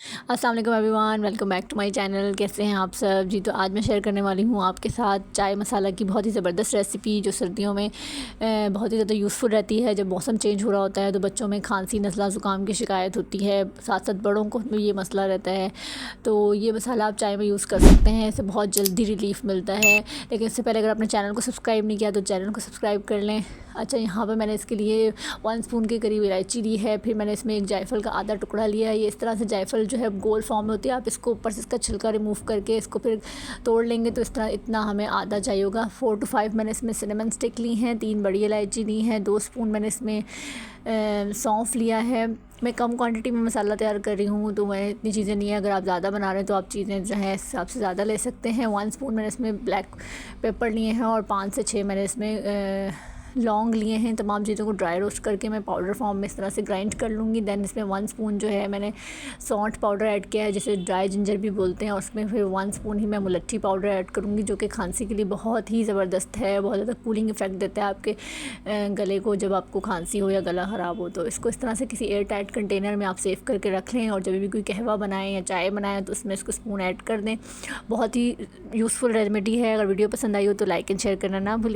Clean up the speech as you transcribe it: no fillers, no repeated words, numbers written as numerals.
अस्सलाम वालेकुम everyone, welcome back to my channel. कैसे हैं आप सब जी। तो आज मैं शेयर करने वाली हूँ आपके साथ चाय मसाला की बहुत ही ज़बरदस्त रेसिपी, जो सर्दियों में बहुत ही ज़्यादा यूज़फुल रहती है। जब मौसम चेंज हो रहा होता है तो बच्चों में खांसी, नज़ला, ज़ुकाम की शिकायत होती है, साथ साथ बड़ों को भी ये मसला रहता है। तो ये मसाला आप चाय में यूज़ कर सकते हैं, इससे बहुत जल्दी रिलीफ़ मिलता है। लेकिन इससे पहले अगर आपने चैनल को सब्सक्राइब नहीं किया तो चैनल को सब्सक्राइब कर लें। अच्छा, यहाँ पर मैंने इसके लिए 1 स्पून के करीब इलायची ली है। फिर मैंने इसमें एक जायफल का आधा टुकड़ा लिया है। ये इस तरह से जायफल जो है गोल फॉर्म में होती है, आप इसको ऊपर से इसका छिलका रिमूव करके इसको फिर तोड़ लेंगे तो इस तरह इतना हमें आधा चाहिए होगा। 4 to 5 मैंने इसमें सिनेमन स्टिक ली हैं, 3 बड़ी इलायची ली हैं, 2 स्पून मैंने इसमें सौंफ लिया है। मैं कम क्वांटिटी में मसाला तैयार कर रही हूँ तो मैं इतनी चीज़ें नहीं है। अगर आप ज़्यादा बना रहे हैं तो आप चीज़ें जो है इस हिसाब से ज़्यादा ले सकते हैं। 1 स्पून मैंने इसमें ब्लैक पेपर लिए हैं और 5 से 6 मैंने इसमें लौंग लिए हैं। तमाम चीज़ों को ड्राई रोस्ट करके मैं पाउडर फॉर्म में इस तरह से ग्राइंड कर लूँगी। दैन इसमें 1 स्पून जो है मैंने सौंठ पाउडर ऐड किया है, जिसे ड्राई जिंजर भी बोलते हैं। और उसमें फिर 1 स्पून ही मैं मुलट्ठी पाउडर ऐड करूँगी, जो कि खांसी के लिए बहुत ही ज़बरदस्त है, बहुत ज़्यादा कूलिंग इफ़ेक्ट देता है आपके गले को जब आपको खांसी हो या गला ख़राब हो। तो इसको इस तरह से किसी एयर टाइट कंटेनर में आप सेव करके रख लें, और जब भी कोई कहवा बनाएं या चाय बनाएं तो उसमें इसको स्पून ऐड कर दें। बहुत ही यूज़फुल रेमेडी है। अगर वीडियो पसंद आई हो तो लाइक एंड शेयर करना ना भूलिए।